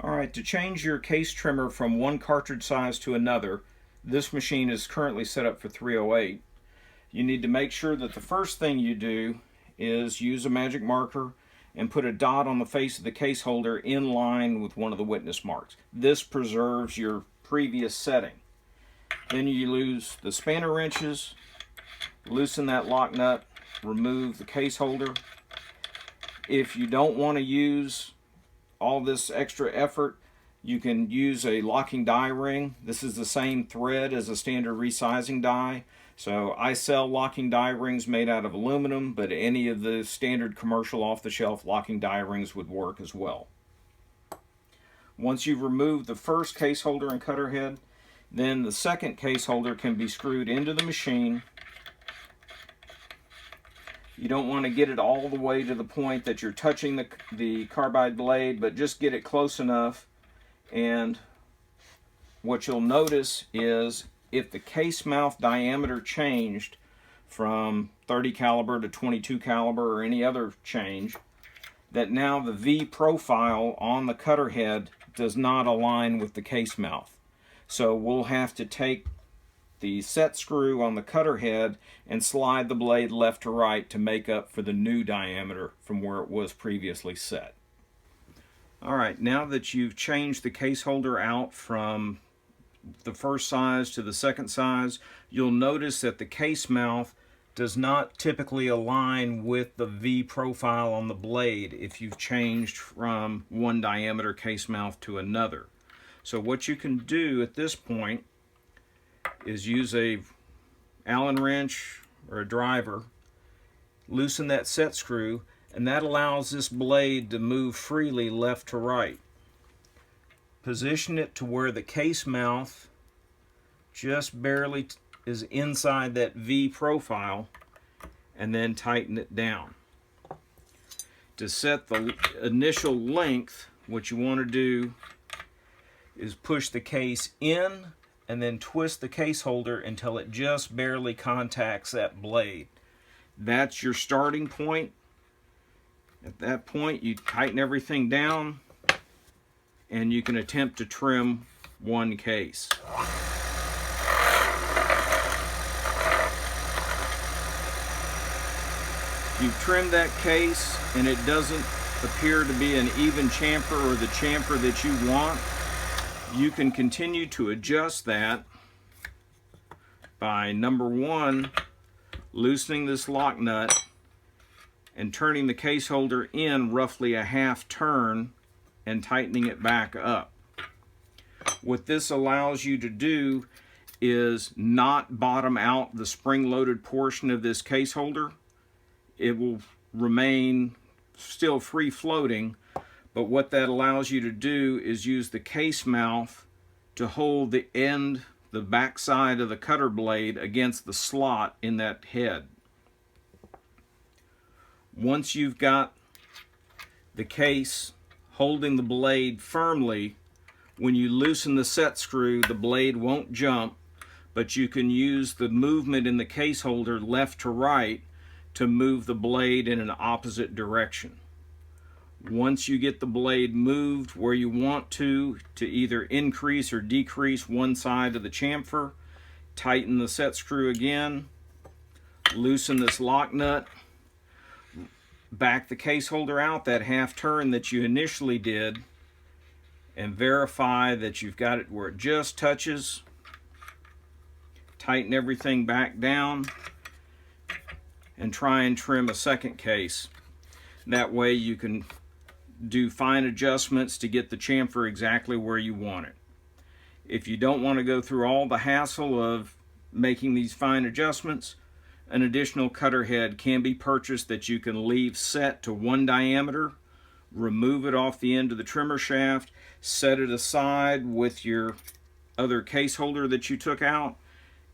Alright, to change your case trimmer from one cartridge size to another, this machine is currently set up for 308. You need to make sure that the first thing you do is use a magic marker and put a dot on the face of the case holder in line with one of the witness marks. This preserves your previous setting. Then you use the spanner wrenches, loosen that lock nut, remove the case holder. If you don't want to use all this extra effort, you can use a locking die ring. This is the same thread as a standard resizing die. So I sell locking die rings made out of aluminum, but any of the standard commercial off-the-shelf locking die rings would work as well. Once you've removed the first case holder and cutter head, then the second case holder can be screwed into the machine. You don't want to get it all the way to the point that you're touching the carbide blade, but just get it close enough. And what you'll notice is if the case mouth diameter changed from 30 caliber to 22 caliber or any other change, that now the V profile on the cutter head does not align with the case mouth. So we'll have to take the set screw on the cutter head and slide the blade left to right to make up for the new diameter from where it was previously set. Alright, now that you've changed the case holder out from the first size to the second size, you'll notice that the case mouth does not typically align with the V profile on the blade if you've changed from one diameter case mouth to another. So what you can do at this point is use a Allen wrench or a driver, loosen that set screw, and that allows this blade to move freely left to right. Position it to where the case mouth just barely is inside that V profile, and then tighten it down. To set the initial length, what you want to do is push the case in and then twist the case holder until it just barely contacts that blade. That's your starting point. At that point, you tighten everything down and you can attempt to trim one case. You've trimmed that case and it doesn't appear to be an even chamfer or the chamfer that you want. You can continue to adjust that by, number one, loosening this lock nut and turning the case holder in roughly a half turn and tightening it back up. What this allows you to do is not bottom out the spring-loaded portion of this case holder. It will remain still free-floating, but what that allows you to do is use the case mouth to hold the end, the back side of the cutter blade against the slot in that head. Once you've got the case holding the blade firmly, when you loosen the set screw, the blade won't jump, but you can use the movement in the case holder left to right to move the blade in an opposite direction. Once you get the blade moved where you want to either increase or decrease one side of the chamfer, tighten the set screw again, loosen this lock nut, back the case holder out that half turn that you initially did, and verify that you've got it where it just touches. Tighten everything back down and try and trim a second case. That way you can do fine adjustments to get the chamfer exactly where you want it. If you don't want to go through all the hassle of making these fine adjustments, an additional cutter head can be purchased that you can leave set to one diameter, remove it off the end of the trimmer shaft, set it aside with your other case holder that you took out,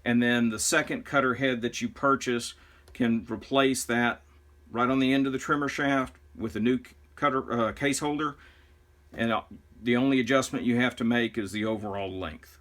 and then the second cutter head that you purchase can replace that right on the end of the trimmer shaft with a new cutter case holder, and the only adjustment you have to make is the overall length.